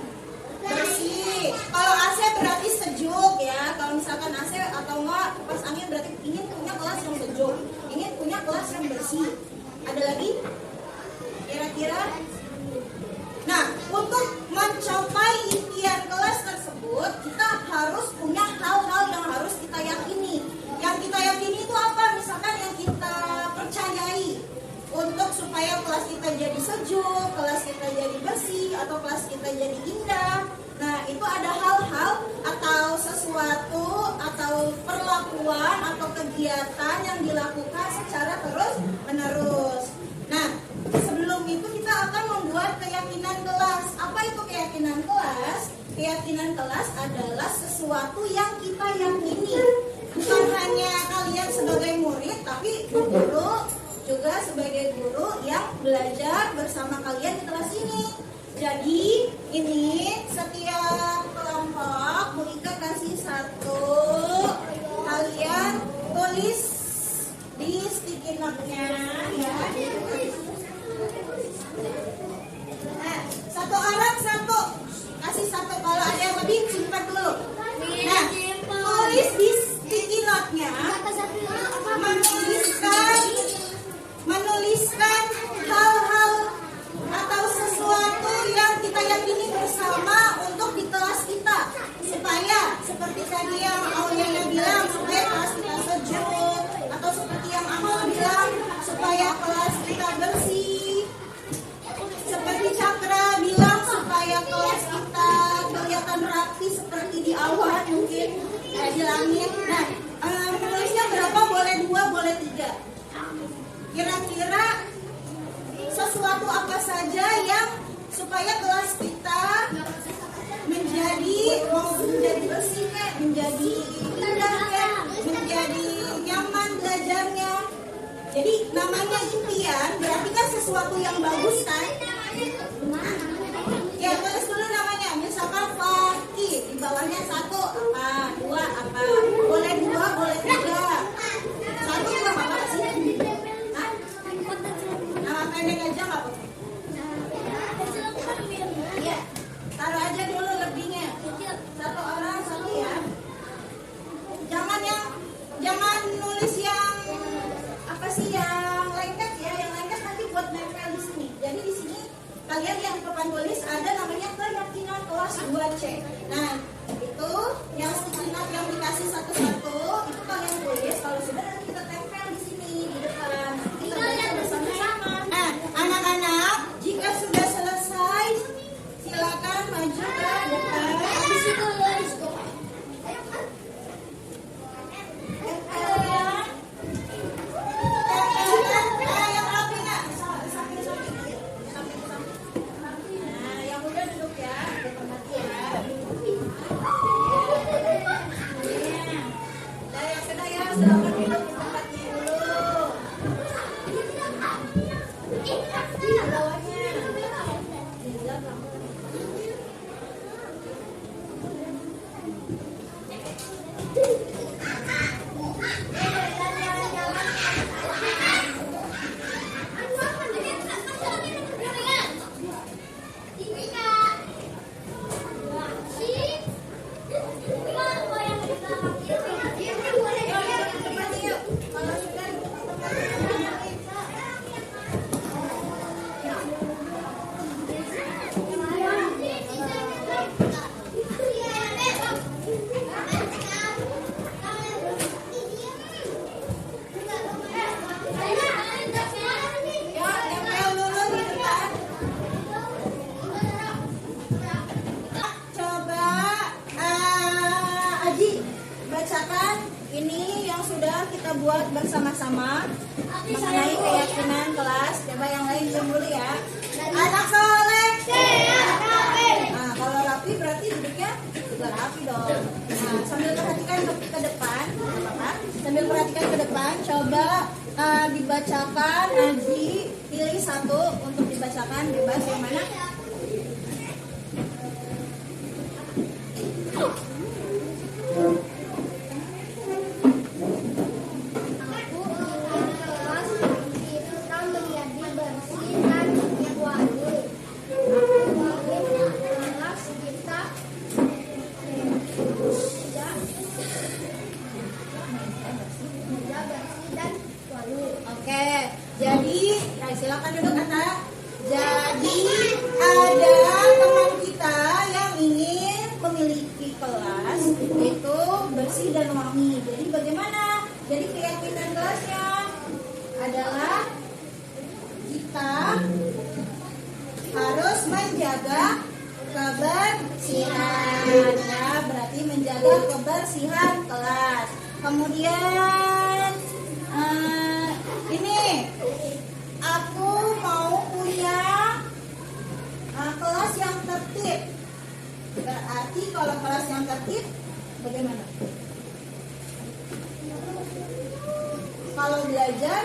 Bersih. Kalau AC berarti sejuk ya. Kalau misalkan AC atau enggak kipas angin berarti ingin punya kelas yang sejuk. Ingin punya kelas yang bersih. Ada lagi? Kira-kira? Nah, untuk mencapai impian kelas tersebut, kita harus punya hal-hal yang harus kita yakini. Yang kita yakini itu apa? Misalkan yang kita percayai. Untuk supaya kelas kita jadi sejuk, kelas kita jadi bersih, atau kelas kita jadi indah. Nah, itu ada hal-hal atau sesuatu atau perlakuan atau kegiatan yang dilakukan secara terus-menerus. Nah, sebelum itu kita akan membuat keyakinan kelas. Apa itu keyakinan kelas? Keyakinan kelas adalah sesuatu yang kita yakini. Bukan hanya kalian sebagai murid, tapi guru juga sebagai guru yang belajar bersama kalian di kelas ini. Jadi ini setiap kelompok Mulika kasih satu, kalian tulis di sticky note-nya ya. Nah, satu orang satu, kasih satu. Kalau ada yang lebih simpan dulu. Nah, tulis di sticky note-nya, menuliskan hal-hal atau sesuatu yang kita yakini bersama untuk di kelas kita, supaya seperti tadi yang Auliana bilang, supaya kelas kita sejuk, atau seperti yang Amal bilang, supaya kelas kita bersih, seperti Cakra bilang, supaya kelas kita kelihatan rapi seperti di awan mungkin di langit. Nah, menulisnya berapa? Boleh 2, boleh 3. Kira-kira sesuatu apa saja yang supaya kelas kita menjadi bersih, menjadi indah, menjadi nyaman belajarnya. Jadi namanya impian berarti kan sesuatu yang bagus kan? Ya tulis dulu namanya. Misalkan Fakih, di bawahnya 1 apa, 2 apa, boleh 2, boleh 3. 1 juga apa sih? Nama pendek aja nggak apa-apa. Iya, taruh aja dulu lebihnya. 1 orang 1 ya. Jangan nulis yang apa sih yang lengket ya. Yang lengket nanti buat nempel di sini. Jadi di sini 2C. Nah, itu yang sticky note yang dikasih satu-satu itu kalian tulis. Kalau sudah nanti kita tempel di sini di depan. Kita baca bersama-sama. Nah, anak-anak, jika sudah selesai, silakan maju ke depan. Habis itu lurus ke depan. Yang rapi nggak? Samping-samping. Nah, yang udah duduk ya, di tempat ya. Nah, yang sudah ya, silakan duduk di tempatnya dulu. Di bawahnya. Di belakang. Coba Aji bacakan ini yang sudah kita buat bersama-sama mengenai keyakinan kelas. Coba yang lain dulu ya. Anak soleh. Nah, kalau rapi berarti duduknya juga rapi dong. Nah, sambil perhatikan ke depan, apa? Sambil perhatikan ke depan, coba dibacakan. Aji pilih satu untuk dibacakan, bebas yang mana? Oke, jadi silakan duduk anak. Jadi ada teman kita yang ingin memiliki kelas itu bersih dan wangi. Jadi bagaimana? Jadi keyakinan kelasnya adalah kita harus menjaga kebersihan. Ya, berarti menjaga kebersihan kelas. Kemudian ini aku mau punya kelas yang tertib. Berarti kalau kelas yang tertib bagaimana? Kalau belajar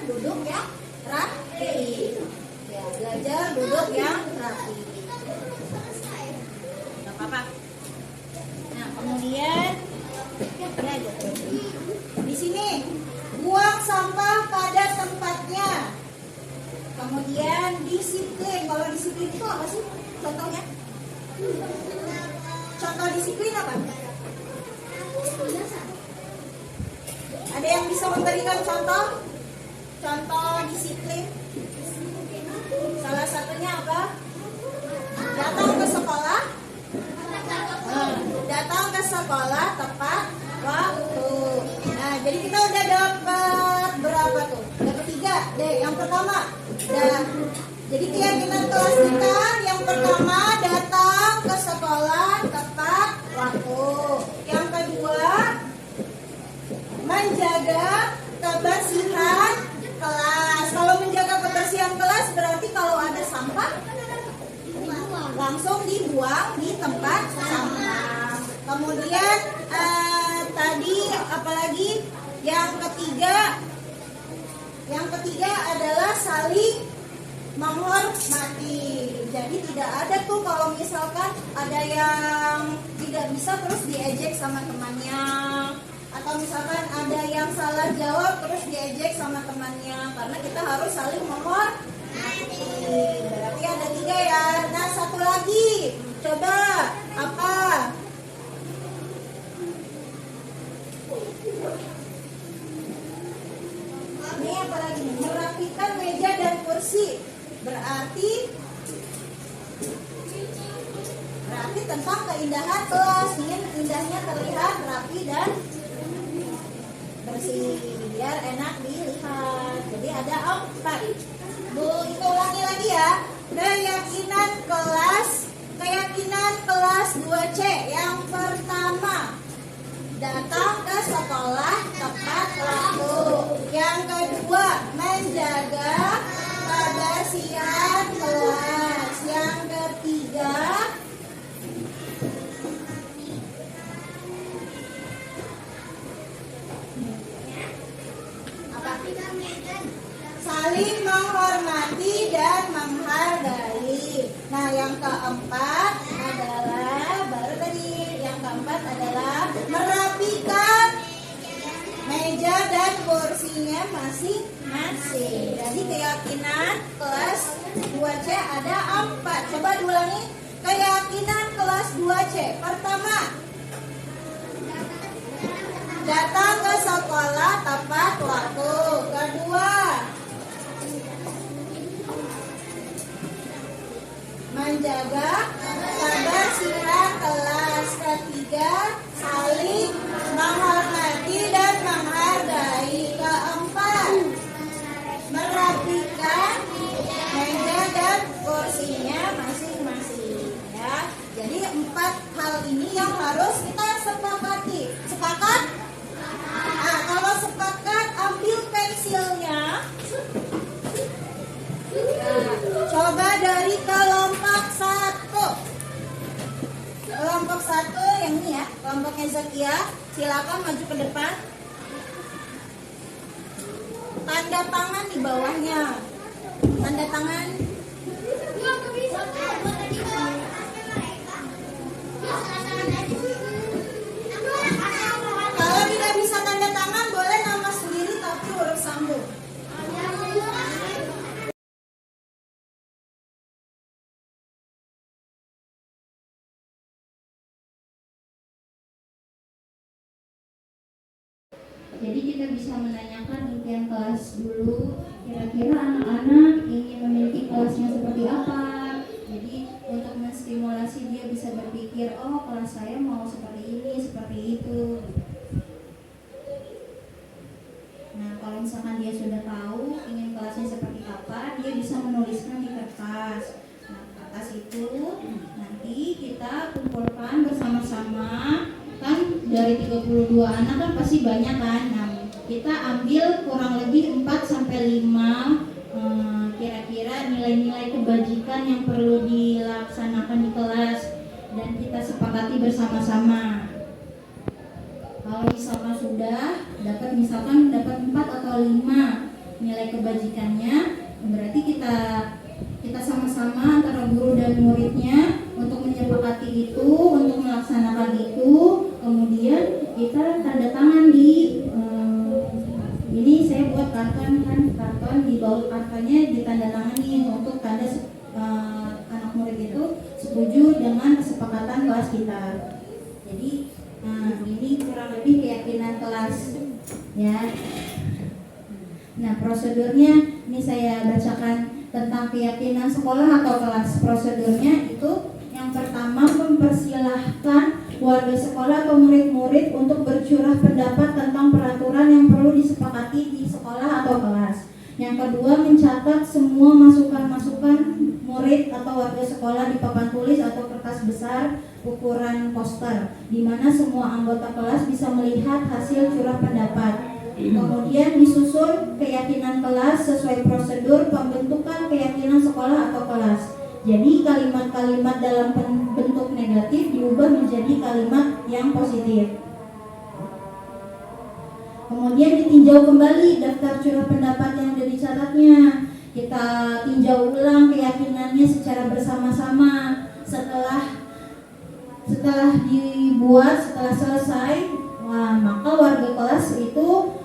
duduk yang rapi. Ya, belajar duduk yang rapi. Tidak apa-apa. Nah, kemudian di sini buang sampah pada tempatnya. Kemudian disiplin. Kalau disiplin itu apa sih? Contohnya? Contoh disiplin apa? Ada yang bisa memberikan contoh? Contoh disiplin. Salah satunya apa? Datang ke sekolah. Datang ke sekolah tepat waktu. Nah, jadi kita udah dapat berapa tuh? Dapat 3 deh. Yang pertama, jadi keyakinan kelas kita yang pertama datang ke sekolah tepat waktu. Yang kedua, menjaga kebersihan kelas. Kalau menjaga kebersihan kelas berarti kalau ada sampah langsung dibuang di tempat sampah. Kemudian tadi apalagi yang ketiga adalah saling menghormati. Jadi tidak ada tuh kalau misalkan ada yang tidak bisa terus diejek sama temannya, atau misalkan ada yang salah jawab terus diejek sama temannya, karena kita harus saling menghormati. Berarti ada 3 ya. Nah, satu lagi, coba apa? Ini apa lagi? Merapikan meja dan kursi. Berarti tentang keindahan kelas. Ingin indahnya terlihat rapi dan bersih biar enak dilihat. Jadi ada 4. Bu, itu ulangi lagi ya. Keyakinan kelas 2C. Yang pertama, datang ke sekolah tepat waktu. Yang kedua, menjaga kebersihan kelas. Yang ketiga, saling menghormati dan menghargai. Nah, yang keempat adalah merapikan meja dan kursinya masing-masing. Jadi keyakinan kelas 2C ada 4. Coba diulangi. Keyakinan kelas 2C. Pertama, datang ke sekolah tepat waktu. Kedua, menjaga kebersihan kelas. Ketiga, saling menghormati dan menghargai. Keempat, merapikan meja dan kursinya masing-masing. Ya, jadi 4 hal ini yang harus kita sepakati. Sepakat? Nah, kalau sepakat, ambil pensilnya. Nah, coba dari kelompok 1. Kelompok 1 yang ini ya, kelompoknya Zakia. Silakan maju ke depan. Tanda tangan di bawahnya. Tanda tangan. Kalau tidak bisa tanda tangan, boleh nama sendiri tapi huruf sambung. Jadi kita bisa menanyakan impian kelas dulu, kira-kira anak-anak ingin memiliki kelasnya seperti apa. Jadi untuk menstimulasi dia bisa berpikir, oh kelas saya mau seperti ini, seperti itu. Nah, kalau misalkan dia sudah tahu ingin kelasnya seperti apa, dia bisa menuliskan di kertas. Nah, kertas itu nanti kita kumpulkan bersama-sama. Kan dari 32 anak kan pasti banyak kan. Nah, kita ambil kurang lebih 4-5 kira-kira nilai-nilai kebajikan yang perlu dilaksanakan di kelas dan kita sepakati bersama-sama. Kalau misalkan sudah dapat 4 atau 5 nilai kebajikannya, berarti kita sama-sama antara guru dan muridnya untuk menyepakati itu, untuk melaksanakan itu. Kemudian kita tanda tangan di ini saya buat karton di bawah kartonnya ditandatangani untuk tanda anak murid itu setuju dengan kesepakatan kelas kita. Jadi ini kurang lebih keyakinan kelas ya. Nah, prosedurnya ini saya bacakan tentang keyakinan sekolah atau kelas. Prosedurnya itu yang pertama, mempersilahkan warga sekolah atau murid-murid untuk bercurah pendapat tentang peraturan yang perlu disepakati di sekolah atau kelas. Yang kedua, mencatat semua masukan-masukan murid atau warga sekolah di papan tulis atau kertas besar ukuran poster, di mana semua anggota kelas bisa melihat hasil curah pendapat. Kemudian disusun keyakinan kelas sesuai prosedur pembentukan keyakinan sekolah atau kelas. Jadi kalimat-kalimat dalam bentuk negatif diubah menjadi kalimat yang positif. Kemudian ditinjau kembali daftar curah pendapat yang sudah dicatatnya. Kita tinjau ulang keyakinannya secara bersama-sama. Setelah dibuat, setelah selesai, maka warga kelas itu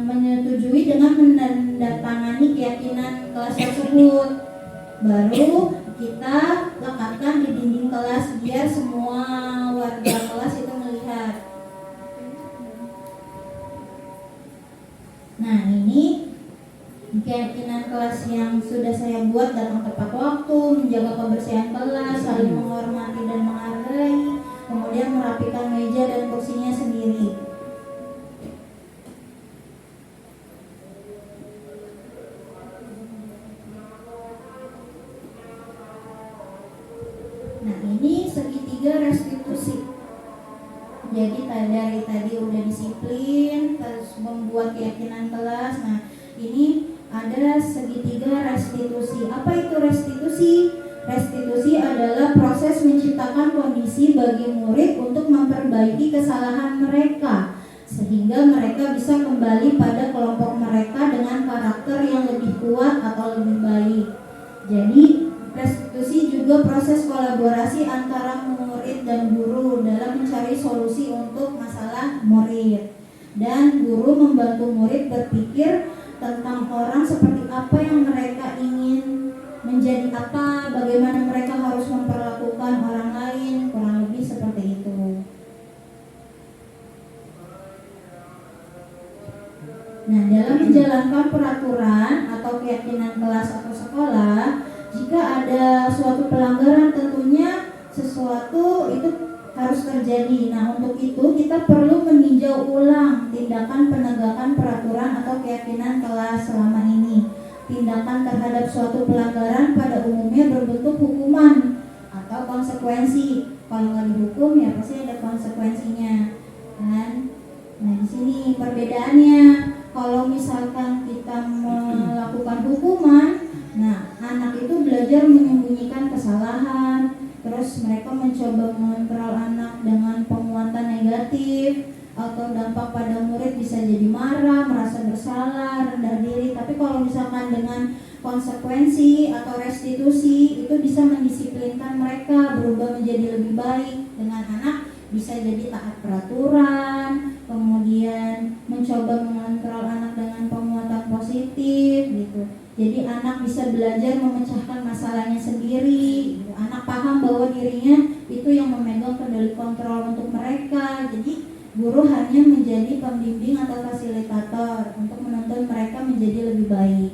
menyetujui dengan menandatangani keyakinan kelas tersebut. Baru kita lekatkan di dinding kelas biar semua warga kelas itu melihat. Nah, ini keyakinan kelas yang sudah saya buat: datang tepat waktu, menjaga kebersihan kelas, saling menghormati dan Nah, ini segitiga restitusi. Jadi dari tadi udah disiplin, terus membuat keyakinan kelas. Nah, ini ada segitiga restitusi. Apa itu restitusi? Restitusi adalah proses menciptakan kondisi bagi murid untuk memperbaiki kesalahan mereka, sehingga mereka bisa kembali pada kelompok mereka dengan karakter yang lebih kuat atau lebih baik. Jadi restitusi juga proses kolaborasi antara murid dan guru dalam mencari solusi untuk masalah murid. Dan guru membantu murid berpikir tentang orang seperti apa yang mereka ingin menjadi apa, bagaimana mereka harus memperlakukan orang lain, kurang lebih seperti itu. Nah, dalam menjalankan peraturan atau keyakinan kelas atau sekolah, jika ada suatu pelanggaran tentunya sesuatu itu harus terjadi. Nah, untuk itu kita perlu meninjau ulang tindakan penegakan peraturan atau keyakinan kelas selama ini. Tindakan terhadap suatu pelanggaran pada umumnya berbentuk hukuman atau konsekuensi. Kalau nggak dihukum ya pasti ada konsekuensinya. Kan? Nah, di sini perbedaannya. Kalau misalkan kita melakukan hukuman, nah anak itu belajar menyembunyikan kesalahan, terus mereka mencoba mengontrol anak dengan penguatan negatif, atau dampak pada murid bisa jadi marah, merasa bersalah, rendah diri. Tapi kalau misalkan dengan konsekuensi atau restitusi itu bisa mendisiplinkan mereka berubah menjadi lebih baik. Dengan anak bisa jadi taat peraturan, kemudian mencoba mengontrol anak dengan penguatan positif gitu. Jadi anak bisa belajar memecahkan masalahnya sendiri. Anak paham bahwa dirinya itu yang memegang kendali kontrol untuk mereka. Jadi guru hanya menjadi pembimbing atau fasilitator untuk menuntun mereka menjadi lebih baik.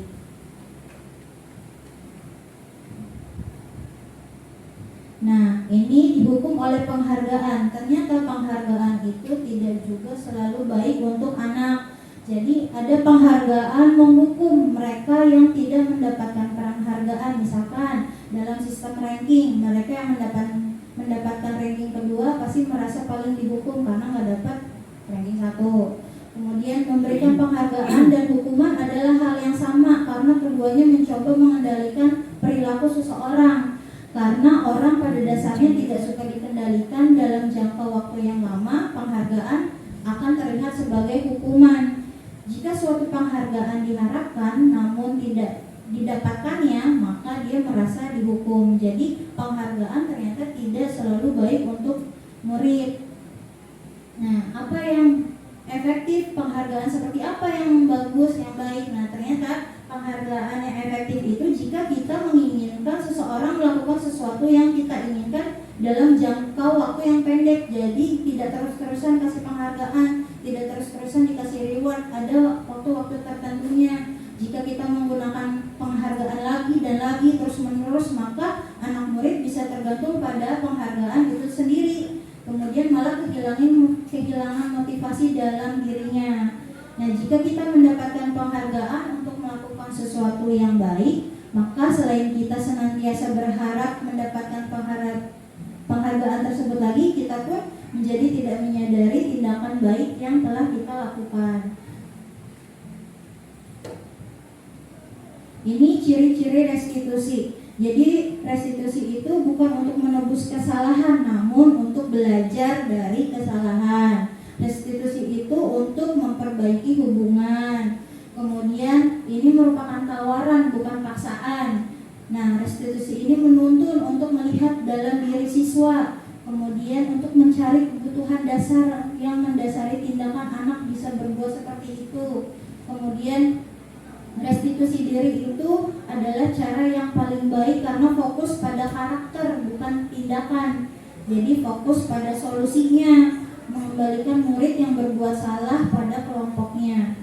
Nah, ini dihukum oleh penghargaan. Ternyata penghargaan itu tidak juga selalu baik untuk anak. Jadi ada penghargaan menghukum mereka yang tidak mendapatkan penghargaan. Misalkan dalam sistem ranking, mereka yang mendapatkan ranking kedua pasti merasa paling dihukum karena nggak dapat ranking 1. Kemudian memberikan penghargaan dan hukuman adalah hal yang sama karena keduanya mencoba mengendalikan perilaku seseorang. Karena orang pada dasarnya tidak suka dikendalikan dalam jangka waktu yang lama, penghargaan akan terlihat sebagai hukuman. Jika suatu penghargaan diharapkan namun tidak didapatkannya, maka dia merasa dihukum. Jadi penghargaan ternyata tidak selalu baik untuk murid. Nah, apa yang efektif, penghargaan seperti apa yang bagus, yang baik? Nah, ternyata penghargaan yang efektif itu jika kita menginginkan seseorang melakukan sesuatu yang kita inginkan dalam jangka waktu yang pendek. Jadi tidak terus-terusan kasih penghargaan, tidak terus-terusan dikasih reward, ada waktu-waktu tertentunya. Jika kita menggunakan penghargaan lagi dan lagi terus-menerus, maka anak murid bisa tergantung pada penghargaan itu sendiri. Kemudian malah kehilangan motivasi dalam dirinya. Nah, jika kita mendapatkan penghargaan untuk melakukan sesuatu yang baik, maka selain kita senantiasa berharap mendapatkan penghargaan tersebut lagi, kita pun menjadi tidak menyadari tindakan baik yang telah kita lakukan. Ini ciri-ciri restitusi. Jadi restitusi itu bukan untuk menebus kesalahan, namun untuk belajar dari kesalahan. Restitusi itu untuk memperbaiki hubungan. Kemudian ini merupakan tawaran, bukan paksaan. Nah, restitusi ini menuntun untuk melihat dalam diri siswa. Kemudian untuk mencari kebutuhan dasar yang mendasari tindakan anak bisa berbuat seperti itu. Kemudian restitusi diri itu adalah cara yang paling baik karena fokus pada karakter, bukan tindakan. Jadi fokus pada solusinya, mengembalikan murid yang berbuat salah pada kelompoknya.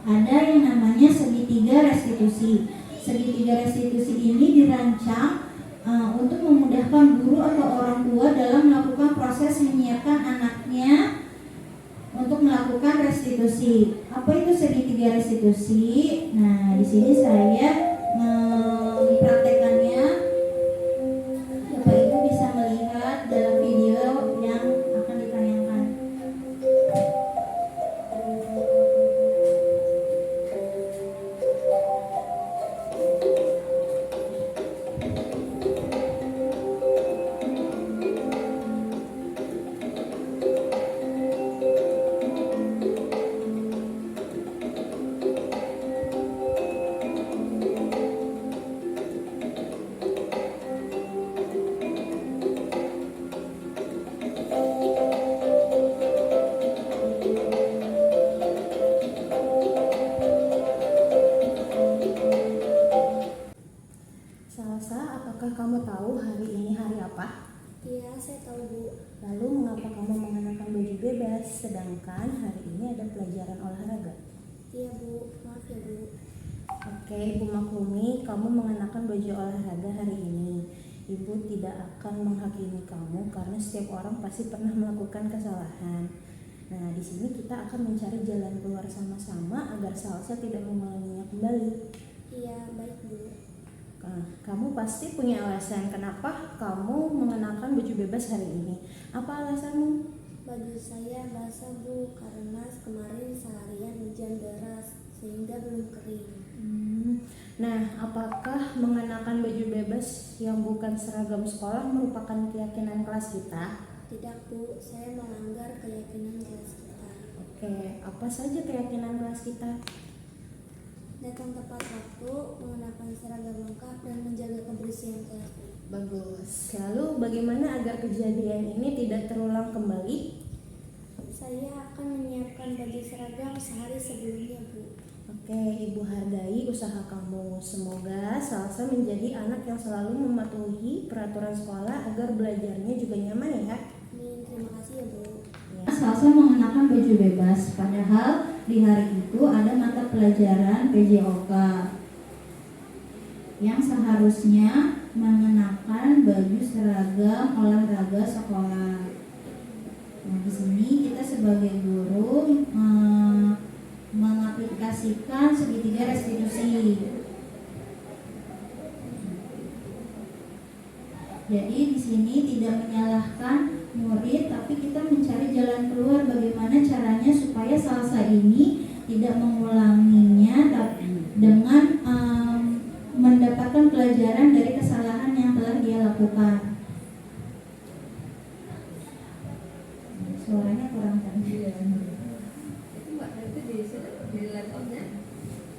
Ada yang namanya segitiga restitusi. Segitiga restitusi ini dirancang untuk memudahkan guru atau orang tua dalam melakukan proses menyiapkan anaknya untuk melakukan restitusi. Apa itu segitiga restitusi? Nah, di sini saya apakah kamu tahu hari ini hari apa? Iya, saya tahu Bu. Lalu mengapa kamu mengenakan baju bebas sedangkan hari ini ada pelajaran olahraga? Iya Bu, maaf ya Bu. Oke, Ibu maklumi kamu mengenakan baju olahraga hari ini. Ibu tidak akan menghakimi kamu karena setiap orang pasti pernah melakukan kesalahan. Nah, di sini kita akan mencari jalan keluar sama-sama agar Salsa tidak mengulanginya kembali. Iya, baik Bu. Nah, kamu pasti punya alasan kenapa kamu mengenakan baju bebas hari ini. Apa alasanmu? Baju saya basah Bu, karena kemarin seharian hujan deras sehingga belum kering. Nah, apakah mengenakan baju bebas yang bukan seragam sekolah merupakan keyakinan kelas kita? Tidak Bu, saya melanggar keyakinan kelas kita. Oke, apa saja keyakinan kelas kita? Datang tepat waktu, mengenakan seragam lengkap, dan menjaga kebersihan kelas. Bagus. Lalu bagaimana agar kejadian ini tidak terulang kembali? Saya akan menyiapkan baju seragam sehari sebelumnya Bu. Oke, Ibu hargai usaha kamu. Semoga Salsa menjadi anak yang selalu mematuhi peraturan sekolah agar belajarnya juga nyaman ya. Amin, terima kasih ya Bu. Salsa mengenakan baju bebas, padahal di hari itu ada mata pelajaran PJOK yang seharusnya mengenakan baju seragam olahraga sekolah. Nah, di sini kita sebagai guru mengaplikasikan segitiga restitusi. Jadi di sini tidak menyalahkan murid, tapi kita mencari jalan keluar bagaimana caranya supaya Salsa ini tidak mengulanginya dengan mendapatkan pelajaran dari kesalahan yang telah dia lakukan. Suaranya kurang terdengar. Itu Mbak, itu di laptopnya.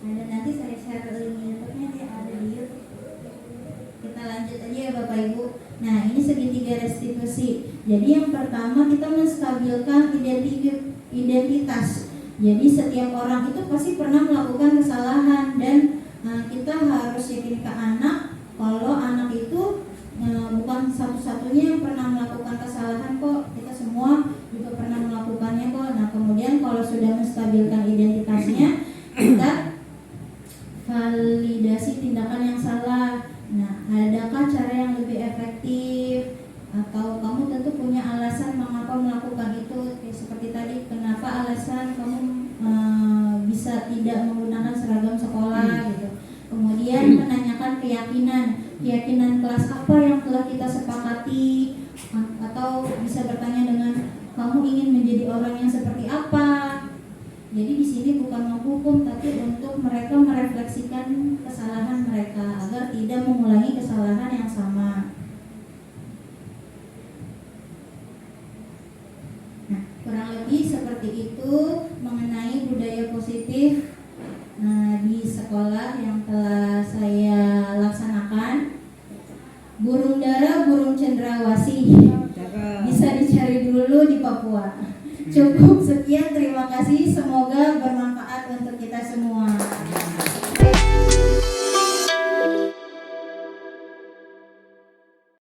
Ada, nanti saya share link YouTube-nya, dia ada di YouTube. Kita lanjut aja ya Bapak Ibu. Nah, ini segitiga restitusi. Jadi yang pertama kita menstabilkan identitas. Jadi setiap orang itu pasti pernah melakukan kesalahan, dan kita harus yakin ke anak kalau anak itu bukan satu-satunya yang pernah melakukan kesalahan kok. Kita semua juga pernah melakukannya kok. Nah, kemudian kalau sudah menstabilkan identitasnya, kita validasi tindakan yang salah. Nah, adakah cara yang lebih efektif? Atau kamu tentu punya alasan mengapa melakukan itu. Seperti tadi, kenapa alasan kamu bisa tidak menggunakan seragam sekolah gitu. Kemudian menanyakan keyakinan kelas apa yang telah kita sepakati, atau bisa bertanya dengan kamu ingin menjadi orang yang seperti apa. Jadi di sini bukan menghukum, tapi untuk mereka merefleksikan kesalahan mereka agar tidak mengulangi kesalahan yang sama. Nah, kurang lebih seperti itu mengenai budaya positif di sekolah yang telah saya laksanakan. Burung dara, burung cendrawasih bisa dicari dulu di Papua. Cukup sekian, terima kasih. Semoga